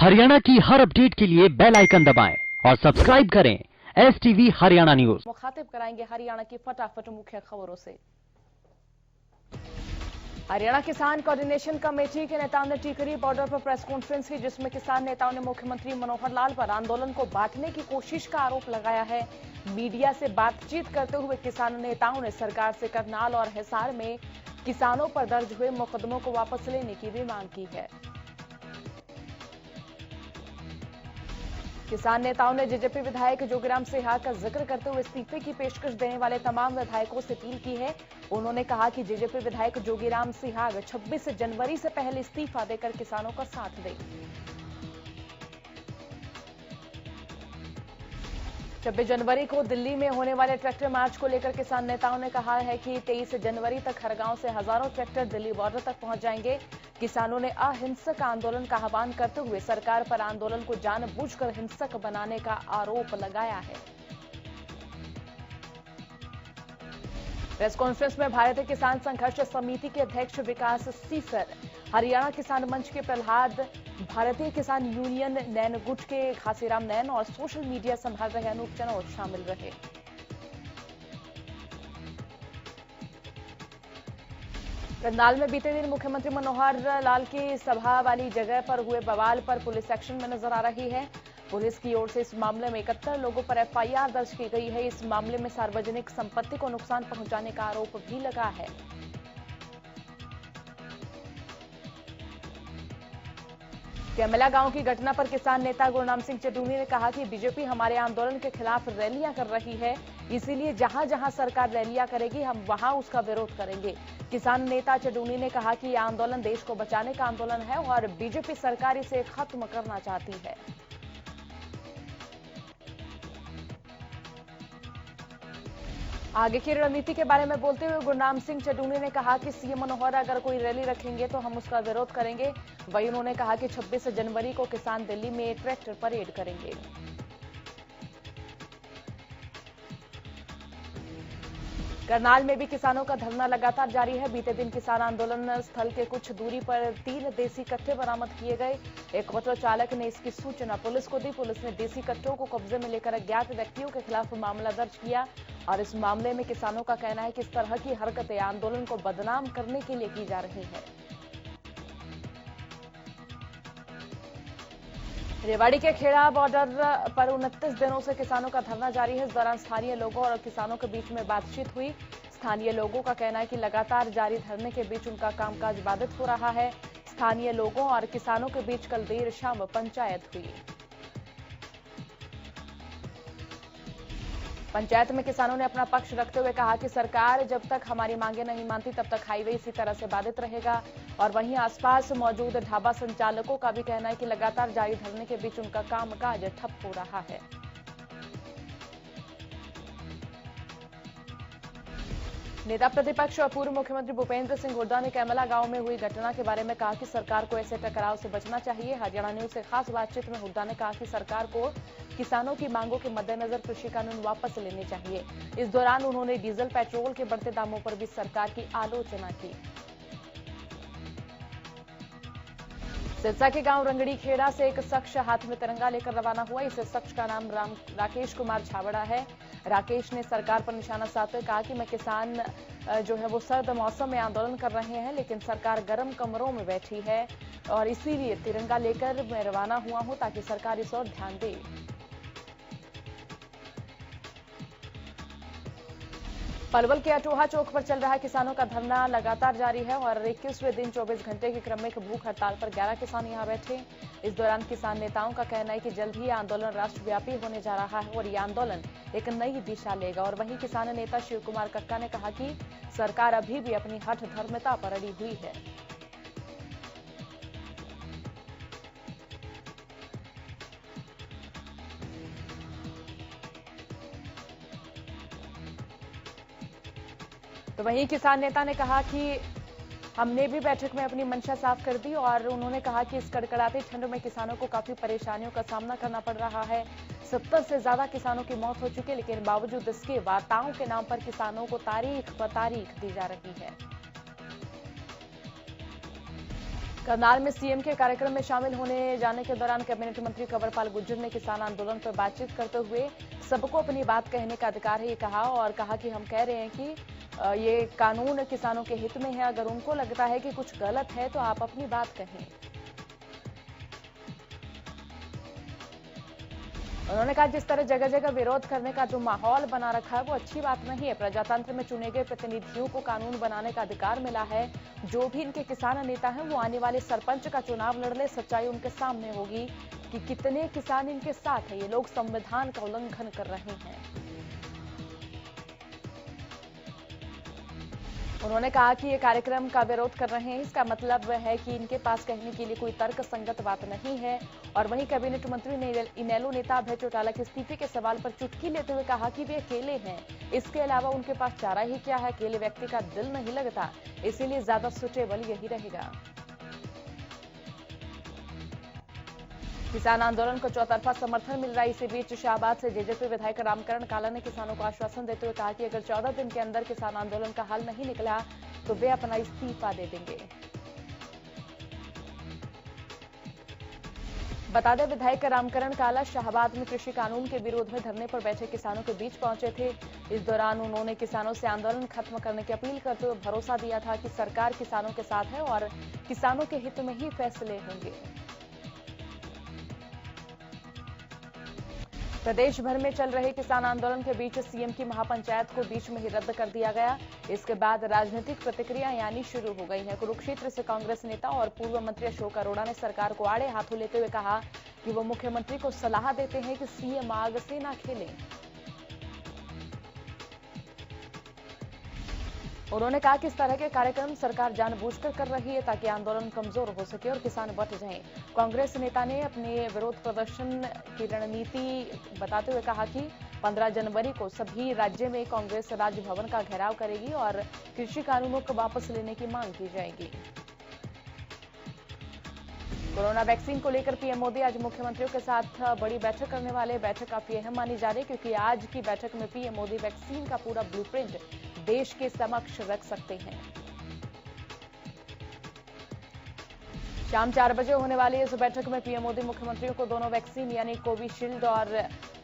हरियाणा की हर अपडेट के लिए बेल आइकन दबाएं और सब्सक्राइब करें STV हरियाणा न्यूज। मुखातिब कराएंगे हरियाणा की फटाफट मुख्य खबरों से। हरियाणा किसान कोऑर्डिनेशन कमेटी के नेताओं ने टिकरी बॉर्डर पर प्रेस कॉन्फ्रेंस की, जिसमें किसान नेताओं ने मुख्यमंत्री मनोहर लाल पर आंदोलन को बांटने की कोशिश का आरोप लगाया है। मीडिया से बातचीत करते हुए किसान नेताओं ने सरकार से करनाल और हिसार में किसानों पर दर्ज हुए मुकदमों को वापस लेने की भी मांग की है। किसान नेताओं ने जेजेपी विधायक जोगीराम सिहाग का जिक्र करते हुए इस्तीफे की पेशकश देने वाले तमाम विधायकों से अपील की है। उन्होंने कहा कि जेजेपी विधायक जोगीराम सिहाग 26 जनवरी से पहले इस्तीफा देकर किसानों का साथ दें। 26 जनवरी को दिल्ली में होने वाले ट्रैक्टर मार्च को लेकर किसान नेताओं ने कहा है कि 23 जनवरी तक हर गांव से हजारों ट्रैक्टर दिल्ली बॉर्डर तक पहुंच जाएंगे। किसानों ने अहिंसक आंदोलन का आह्वान करते हुए सरकार पर आंदोलन को जानबूझकर हिंसक बनाने का आरोप लगाया है। प्रेस कॉन्फ्रेंस में भारतीय किसान संघर्ष समिति के अध्यक्ष विकास सीसर, हरियाणा किसान मंच के प्रहलाद, भारतीय किसान यूनियन नैन गुट के घासीराम नैन और सोशल मीडिया संभाल रहे अनूप चनौत शामिल रहे। करनाल में बीते दिन मुख्यमंत्री मनोहर लाल की सभा वाली जगह पर हुए बवाल पर पुलिस एक्शन में नजर आ रही है। पुलिस की ओर से इस मामले में 71 लोगों पर FIR दर्ज की गई है। इस मामले में सार्वजनिक संपत्ति को नुकसान पहुंचाने का आरोप भी लगा है। कैमला गांव की घटना पर किसान नेता गुरनाम सिंह चडूनी ने कहा कि बीजेपी हमारे आंदोलन के खिलाफ रैलियां कर रही है, इसीलिए जहां जहां सरकार रैलियां करेगी हम वहां उसका विरोध करेंगे। किसान नेता चडूनी ने कहा कि यह आंदोलन देश को बचाने का आंदोलन है और बीजेपी सरकार इसे खत्म करना चाहती है। आगे की रणनीति के बारे में बोलते हुए गुरनाम सिंह चडूनी ने कहा कि सीएम मनोहर अगर कोई रैली रखेंगे तो हम उसका विरोध करेंगे। वहीं उन्होंने कहा कि 26 जनवरी को किसान दिल्ली में ट्रैक्टर परेड करेंगे। करनाल में भी किसानों का धरना लगातार जारी है। बीते दिन किसान आंदोलन स्थल के कुछ दूरी पर 3 देसी कट्टे बरामद किए गए। एक ऑटो चालक ने इसकी सूचना पुलिस को दी। पुलिस ने देसी कट्टों को कब्जे में लेकर अज्ञात व्यक्तियों के खिलाफ मामला दर्ज किया और इस मामले में किसानों का कहना है कि इस तरह की हरकतें आंदोलन को बदनाम करने के लिए की जा रही है। रेवाड़ी के खेड़ा बॉर्डर पर 29 दिनों से किसानों का धरना जारी है। इस दौरान स्थानीय लोगों और किसानों के बीच में बातचीत हुई। स्थानीय लोगों का कहना है कि लगातार जारी धरने के बीच उनका कामकाज बाधित हो रहा है। स्थानीय लोगों और किसानों के बीच कल देर शाम पंचायत हुई। पंचायत में किसानों ने अपना पक्ष रखते हुए कहा कि सरकार जब तक हमारी मांगे नहीं मानती तब तक हाईवे इसी तरह से बाधित रहेगा। और वहीं आसपास मौजूद ढाबा संचालकों का भी कहना है कि लगातार जारी धरने के बीच उनका कामकाज ठप हो रहा है। नेता प्रतिपक्ष और पूर्व मुख्यमंत्री भूपेंद्र सिंह हुड्डा ने कैमला गांव में हुई घटना के बारे में कहा कि सरकार को ऐसे टकराव से बचना चाहिए। हरियाणा न्यूज से खास बातचीत में हुड्डा ने कहा कि सरकार को किसानों की मांगों के मद्देनजर कृषि कानून वापस लेने चाहिए। इस दौरान उन्होंने डीजल पेट्रोल के बढ़ते दामों पर भी सरकार की आलोचना की। सिरसा के गांव रंगड़ी खेड़ा से एक शख्स हाथ में तिरंगा लेकर रवाना हुआ। इस शख्स का नाम राकेश कुमार छाबड़ा है। राकेश ने सरकार पर निशाना साधते कहा कि मैं किसान जो है वो सर्द मौसम में आंदोलन कर रहे हैं, लेकिन सरकार गर्म कमरों में बैठी है और इसीलिए तिरंगा लेकर मैं रवाना हुआ हूं ताकि सरकार इस ओर ध्यान दे। पलवल के अटोहा चौक पर चल रहा किसानों का धरना लगातार जारी है और 21वें दिन 24 घंटे की क्रमिक भूख हड़ताल पर 11 किसान यहां बैठे। इस दौरान किसान नेताओं का कहना है कि जल्द ही आंदोलन राष्ट्रव्यापी होने जा रहा है और ये आंदोलन एक नई दिशा लेगा। और वहीं किसान नेता शिव कुमार कक्का ने कहा कि सरकार अभी भी अपनी हठ धर्मता पर अड़ी हुई है। तो वहीं किसान नेता ने कहा कि हमने भी बैठक में अपनी मंशा साफ कर दी और उन्होंने कहा कि इस कड़कड़ाती ठंड में किसानों को काफी परेशानियों का सामना करना पड़ रहा है। 70 से ज्यादा किसानों की मौत हो चुकी है, लेकिन बावजूद इसके वार्ताओं के नाम पर किसानों को तारीख ब तारीख दी जा रही है। करनाल में सीएम के कार्यक्रम में शामिल होने जाने के दौरान कैबिनेट मंत्री कंवरपाल गुर्जर ने किसान आंदोलन पर बातचीत करते हुए सबको अपनी बात कहने का अधिकार है ये कहा, और कहा कि हम कह रहे हैं कि ये कानून किसानों के हित में है। अगर उनको लगता है कि कुछ गलत है तो आप अपनी बात कहें। उन्होंने कहा जिस तरह जगह जगह विरोध करने का जो माहौल बना रखा है वो अच्छी बात नहीं है। प्रजातंत्र में चुने गए प्रतिनिधियों को कानून बनाने का अधिकार मिला है। जो भी इनके किसान नेता हैं वो आने वाले सरपंच का चुनाव लड़ ले, सच्चाई उनके सामने होगी कि कितने किसान इनके साथ है। ये लोग संविधान का उल्लंघन कर रहे हैं। उन्होंने कहा कि ये कार्यक्रम का विरोध कर रहे हैं, इसका मतलब है कि इनके पास कहने के लिए कोई तर्क संगत बात नहीं है। और वहीं कैबिनेट मंत्री ने इनेलो नेता अभय चौटाला के इस्तीफे के सवाल पर चुटकी लेते हुए कहा कि वे अकेले हैं, इसके अलावा उनके पास चारा ही क्या है। अकेले व्यक्ति का दिल नहीं लगता, इसीलिए ज्यादा सुटेबल यही रहेगा। किसान आंदोलन को चौतरफा समर्थन मिल रहा है। इसी बीच शाहबाद से जेजेपी विधायक रामकरण काला ने किसानों को आश्वासन देते हुए कहा कि अगर 14 दिन के अंदर किसान आंदोलन का हल नहीं निकला तो वे अपना इस्तीफा दे देंगे। बता दें, विधायक रामकरण काला शाहबाद में कृषि कानून के विरोध में धरने पर बैठे किसानों के बीच पहुंचे थे। इस दौरान उन्होंने किसानों से आंदोलन खत्म करने की अपील करते हुए भरोसा दिया था कि सरकार किसानों के साथ है और किसानों के हित में ही फैसले होंगे। प्रदेश भर में चल रहे किसान आंदोलन के बीच सीएम की महापंचायत को बीच में ही रद्द कर दिया गया। इसके बाद राजनीतिक प्रतिक्रिया यानी शुरू हो गई है। कुरुक्षेत्र से कांग्रेस नेता और पूर्व मंत्री अशोक अरोड़ा ने सरकार को आड़े हाथों लेते हुए कहा कि वो मुख्यमंत्री को सलाह देते हैं कि सीएम आग से ना खेलें। उन्होंने कहा कि इस तरह के कार्यक्रम सरकार जानबूझकर कर रही है ताकि आंदोलन कमजोर हो सके और किसान बट जाएं। कांग्रेस नेता ने अपने विरोध प्रदर्शन की रणनीति बताते हुए कहा कि 15 जनवरी को सभी राज्य में कांग्रेस राजभवन का घेराव करेगी और कृषि कानूनों को वापस लेने की मांग की जाएगी। कोरोना वैक्सीन को लेकर पीएम मोदी आज मुख्यमंत्रियों के साथ बड़ी बैठक करने वाले। बैठक काफी अहम मानी जा रही है क्योंकि आज की बैठक में पीएम मोदी वैक्सीन का पूरा ब्लूप्रिंट देश के समक्ष रख सकते हैं। शाम 4 बजे होने वाली इस बैठक में पीएम मोदी मुख्यमंत्रियों को दोनों वैक्सीन यानी कोविशील्ड और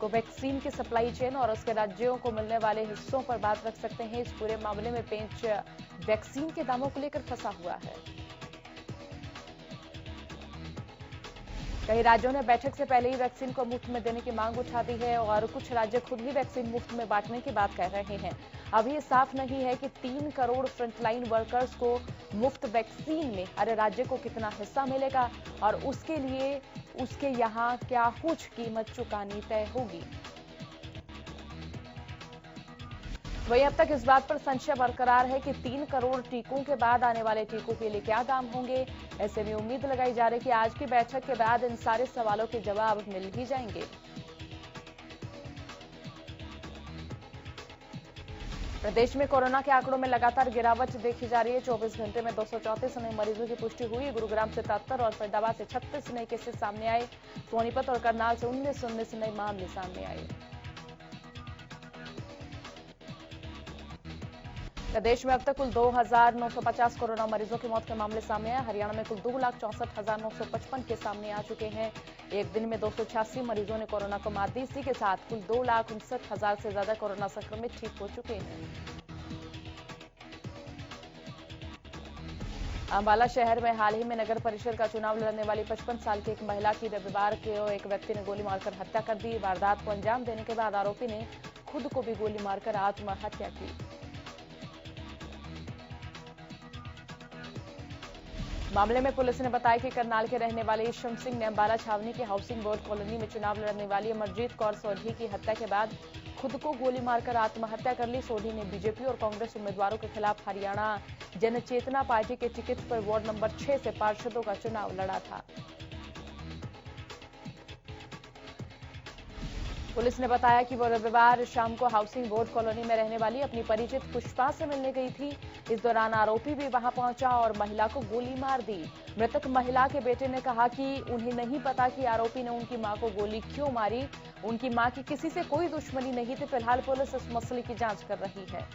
कोवैक्सीन की सप्लाई चेन और उसके राज्यों को मिलने वाले हिस्सों पर बात रख सकते हैं। इस पूरे मामले में पेंच वैक्सीन के दामों को लेकर फंसा हुआ है। कई राज्यों ने बैठक से पहले ही वैक्सीन को मुफ्त में देने की मांग उठा दी है और कुछ राज्य खुद ही वैक्सीन मुफ्त में बांटने की बात कह रहे हैं। अभी ये साफ नहीं है कि 3 करोड़ फ्रंटलाइन वर्कर्स को मुफ्त वैक्सीन में हर राज्य को कितना हिस्सा मिलेगा और उसके लिए उसके यहाँ क्या कुछ कीमत चुकानी तय होगी। वहीं अब तक इस बात पर संशय बरकरार है कि 3 करोड़ टीकों के बाद आने वाले टीकों के लिए क्या दाम होंगे। ऐसे में उम्मीद लगाई जा रही है कि आज की बैठक के बाद इन सारे सवालों के जवाब मिल ही जाएंगे। प्रदेश में कोरोना के आंकड़ों में लगातार गिरावट देखी जा रही है। 24 घंटे में 234 नए मरीजों की पुष्टि हुई। गुरुग्राम से 73 और फरीदाबाद से 36 नए केसेस सामने आए। सोनीपत और करनाल से 19 नए मामले सामने आए। प्रदेश में अब तक कुल 2,950 कोरोना मरीजों की मौत के मामले सामने आए। हरियाणा में कुल 2,64,955 के सामने आ चुके हैं। एक दिन में 286 मरीजों ने कोरोना को मात दी। इसी के साथ कुल 2,59,000 से ज्यादा कोरोना संक्रमित ठीक हो चुके हैं। अंबाला शहर में हाल ही में नगर परिषद का चुनाव लड़ने वाली 55 साल की एक महिला की रविवार को एक व्यक्ति ने गोली मारकर हत्या कर दी। वारदात को अंजाम देने के बाद आरोपी ने खुद को भी गोली मारकर आत्महत्या की। मामले में पुलिस ने बताया कि करनाल के रहने वाले ईशम सिंह ने अंबाला छावनी की हाउसिंग बोर्ड कॉलोनी में चुनाव लड़ने वाली अमरजीत कौर सोढ़ी की हत्या के बाद खुद को गोली मारकर आत्महत्या कर ली। सोढ़ी ने बीजेपी और कांग्रेस उम्मीदवारों के खिलाफ हरियाणा जनचेतना पार्टी के टिकट पर वार्ड नंबर 6 से पार्षदों का चुनाव लड़ा था। पुलिस ने बताया कि वो रविवार शाम को हाउसिंग बोर्ड कॉलोनी में रहने वाली अपनी परिचित पुष्पा से मिलने गई थी। इस दौरान आरोपी भी वहां पहुंचा और महिला को गोली मार दी। मृतक महिला के बेटे ने कहा कि उन्हें नहीं पता कि आरोपी ने उनकी मां को गोली क्यों मारी। उनकी मां की किसी से कोई दुश्मनी नहीं थी। फिलहाल पुलिस इस मसले की जांच कर रही है।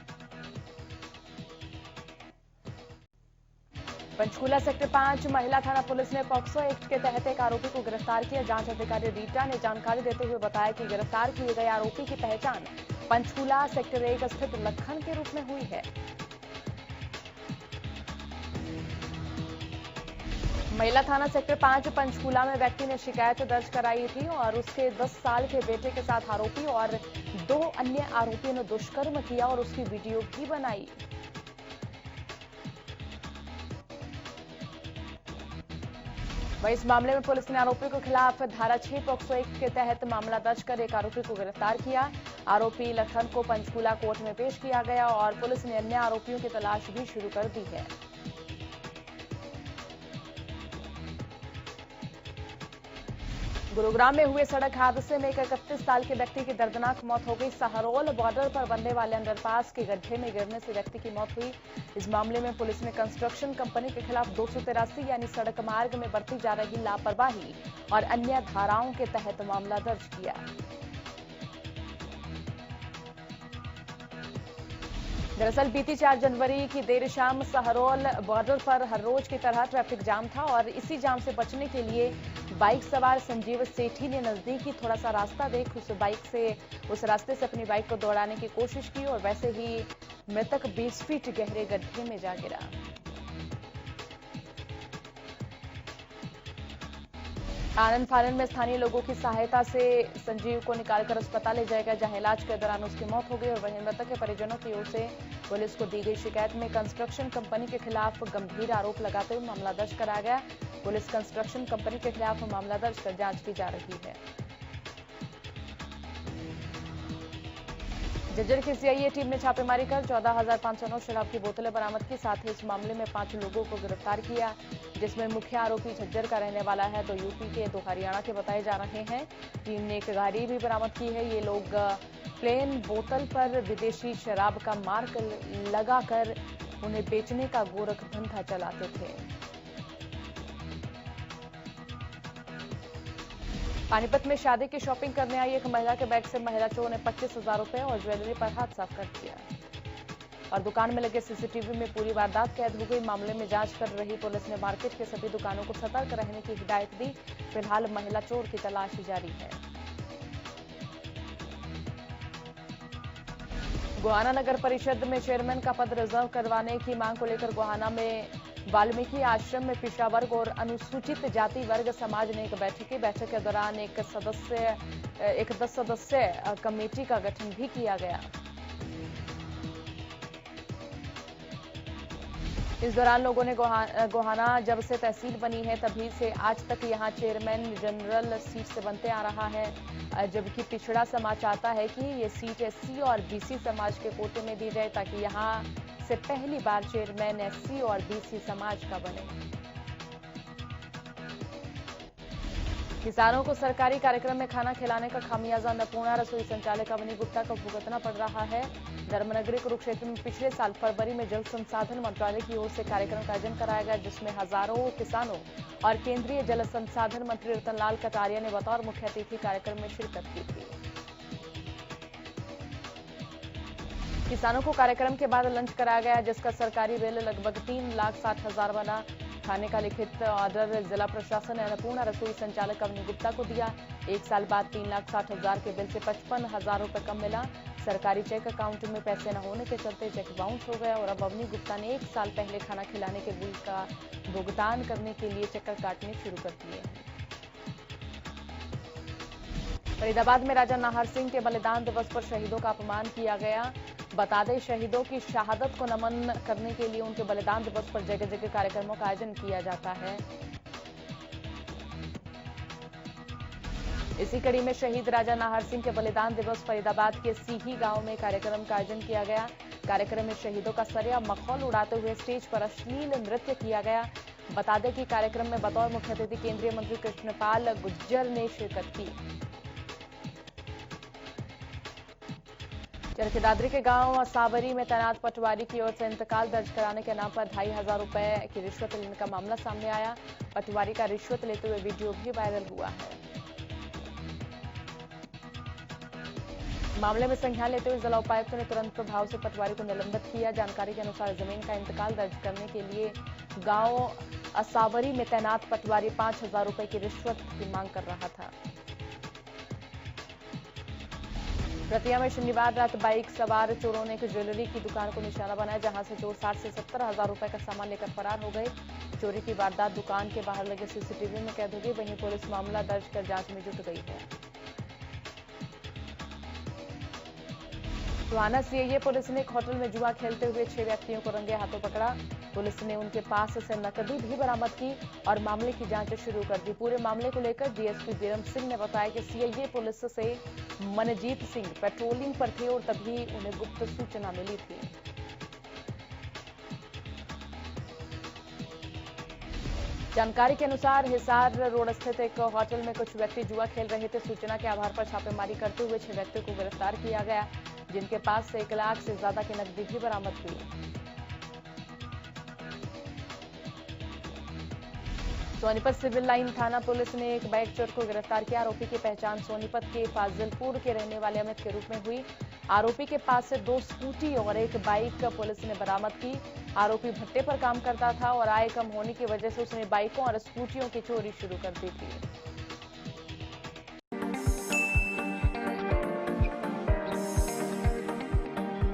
पंचकूला सेक्टर 5 महिला थाना पुलिस ने पॉक्सो एक्ट के तहत एक आरोपी को गिरफ्तार किया। जांच अधिकारी रीटा ने जानकारी देते हुए बताया कि गिरफ्तार किए गए आरोपी की पहचान पंचकूला सेक्टर 1 स्थित लखन के रूप में हुई है। महिला थाना सेक्टर 5 पंचकूला में व्यक्ति ने शिकायत दर्ज कराई थी और उसके 10 साल के बेटे के साथ आरोपी और 2 अन्य आरोपियों ने दुष्कर्म किया और उसकी वीडियो भी बनाई। वहीं इस मामले में पुलिस ने आरोपी के खिलाफ धारा 6 पॉक्सो एक्ट के तहत मामला दर्ज कर एक आरोपी को गिरफ्तार किया। आरोपी लखन को पंचकूला कोर्ट में पेश किया गया और पुलिस ने अन्य आरोपियों की तलाश भी शुरू कर दी है। गुरुग्राम में हुए सड़क हादसे में एक 31 साल के व्यक्ति की दर्दनाक मौत हो गई। सहरौल बॉर्डर पर बनने वाले अंडरपास के गड्ढे में गिरने से व्यक्ति की मौत हुई। इस मामले में पुलिस ने कंस्ट्रक्शन कंपनी के खिलाफ 283 यानी सड़क मार्ग में बरती जा रही लापरवाही और अन्य धाराओं के तहत मामला दर्ज किया। दरअसल बीती 4 जनवरी की देर शाम सहरौल बॉर्डर पर हर रोज की तरह ट्रैफिक जाम था और इसी जाम से बचने के लिए बाइक सवार संजीव सेठी ने नजदीकी थोड़ा सा रास्ता देख उस रास्ते से अपनी बाइक को दौड़ाने की कोशिश की और वैसे ही मृतक 20 फीट गहरे गड्ढे में जा गिरा। आनंद फानन में स्थानीय लोगों की सहायता से संजीव को निकालकर अस्पताल ले जाया गया, जहां इलाज के दौरान उसकी मौत हो गई और वहीं मृतक के परिजनों की ओर से पुलिस को दी गई शिकायत में कंस्ट्रक्शन कंपनी के खिलाफ गंभीर आरोप लगाते हुए मामला दर्ज कराया गया। पुलिस कंस्ट्रक्शन कंपनी के खिलाफ मामला दर्ज कर जांच की जा रही है। झज्जर की सीआईए टीम ने छापेमारी कर 14,509 शराब की बोतलें बरामद की। साथ ही इस मामले में 5 लोगों को गिरफ्तार किया, जिसमें मुख्य आरोपी झज्जर का रहने वाला है, 2 यूपी के 2 हरियाणा के बताए जा रहे हैं। टीम ने एक गाड़ी भी बरामद की है। ये लोग प्लेन बोतल पर विदेशी शराब का मार्क लगाकर उन्हें बेचने का गोरख धंधा चलाते थे। पानीपत में शादी की शॉपिंग करने आई एक महिला के बैग से महिला चोर ने 25,000 रुपए और ज्वेलरी पर हाथ साफ कर दिया और दुकान में लगे सीसीटीवी में पूरी वारदात कैद हो गई। मामले में जांच कर रही पुलिस ने मार्केट के सभी दुकानों को सतर्क रहने की हिदायत दी। फिलहाल महिला चोर की तलाश जारी है। गोहाना नगर परिषद में चेयरमैन का पद रिजर्व करवाने की मांग को लेकर गोहाना में वाल्मीकि आश्रम में पिछड़ा वर्ग और अनुसूचित जाति वर्ग समाज ने एक बैठक के दौरान एक 10 सदस्य कमेटी का गठन भी किया गया। इस दौरान लोगों ने गोहाना जब से तहसील बनी है तभी से आज तक यहां चेयरमैन जनरल सीट से बनते आ रहा है, जबकि पिछड़ा समाज चाहता है कि ये सीट एससी और बीसी समाज के कोटे में दी जाए ताकि यहां से पहली बार चेयरमैन एससी और बीसी समाज का बने। किसानों को सरकारी कार्यक्रम में खाना खिलाने का खामियाजा अन्नपूर्णा रसोई संचालक अवनी गुप्ता को भुगतना पड़ रहा है। धर्मनगरी कुरुक्षेत्र में पिछले साल फरवरी में जल संसाधन मंत्रालय की ओर से कार्यक्रम का आयोजन कराया गया, जिसमें हजारों किसानों और केंद्रीय जल संसाधन मंत्री रतनलाल कटारिया ने बतौर मुख्य अतिथि कार्यक्रम में शिरकत की थी। किसानों को कार्यक्रम के बाद लंच कराया गया, जिसका सरकारी बिल लगभग 3,60,000 बना। खाने का लिखित ऑर्डर जिला प्रशासन ने अन्नपूर्णा रसोई संचालक अवनी गुप्ता को दिया। 1 साल बाद 3,60,000 के बिल से 55,000 रुपए कम मिला। सरकारी चेक अकाउंट में पैसे न होने के चलते चेक बाउंस हो गया और अब अवनी गुप्ता ने 1 साल पहले खाना खिलाने के बिल का भुगतान करने के लिए चक्कर काटने शुरू कर दिए हैं। फरीदाबाद में राजा नाहर सिंह के बलिदान दिवस पर शहीदों का अपमान किया गया। बता दें, शहीदों की शहादत को नमन करने के लिए उनके बलिदान दिवस पर जगह जगह कार्यक्रमों का आयोजन किया जाता है। इसी कड़ी में शहीद राजा नाहर सिंह के बलिदान दिवस फरीदाबाद के सीही गांव में कार्यक्रम का आयोजन किया गया। कार्यक्रम में शहीदों का सरिया मखौल उड़ाते हुए स्टेज पर अश्लील नृत्य किया गया। बता दें कि कार्यक्रम में बतौर मुख्य अतिथि केंद्रीय मंत्री कृष्णपाल गुर्जर ने शिरकत की। चरखी दादरी के गांव सावरी में तैनात पटवारी की ओर से इंतकाल दर्ज कराने के नाम पर 2,500 रुपए की रिश्वत लेने का मामला सामने आया। पटवारी का रिश्वत लेते हुए वीडियो भी वायरल हुआ है। मामले में संज्ञान लेते हुए जिला उपायुक्त ने तुरंत प्रभाव से पटवारी को निलंबित किया। जानकारी के अनुसार जमीन का इंतकाल दर्ज करने के लिए गांव असावरी में तैनात पटवारी 5,000 रुपए की रिश्वत की मांग कर रहा था। रतिया में शनिवार रात बाइक सवार चोरों ने एक ज्वेलरी की दुकान को निशाना बनाया, जहां से चोर 60 से 70,000 रुपए का सामान लेकर फरार हो गए। चोरी की वारदात दुकान के बाहर लगे सीसीटीवी में कैद हो गई। वहीं पुलिस मामला दर्ज कर जांच में जुट गई है। टोहाना सीआईए पुलिस ने एक होटल में जुआ खेलते हुए 6 व्यक्तियों को रंगे हाथों पकड़ा। पुलिस ने उनके पास से नकदी भी बरामद की और मामले की जांच शुरू कर दी। पूरे मामले को लेकर डीएसपी बीरम सिंह ने बताया कि सीआईए पुलिस से मनजीत सिंह पेट्रोलिंग पर थे और तभी उन्हें गुप्त सूचना मिली थी। जानकारी के अनुसार हिसार रोड स्थित एक होटल में कुछ व्यक्ति जुआ खेल रहे थे। सूचना के आधार पर छापेमारी करते हुए 6 व्यक्तियों को गिरफ्तार किया गया, जिनके पास से 1 लाख से ज्यादा की नकदी भी बरामद हुई। सोनीपत सिविल लाइन थाना पुलिस ने एक बाइक चोर को गिरफ्तार किया। आरोपी की पहचान सोनीपत के फाजिलपुर के रहने वाले अमित के रूप में हुई। आरोपी के पास से 2 स्कूटी और एक बाइक पुलिस ने बरामद की। आरोपी भट्टे पर काम करता था और आय कम होने की वजह से उसने बाइकों और स्कूटियों की चोरी शुरू कर दी थी।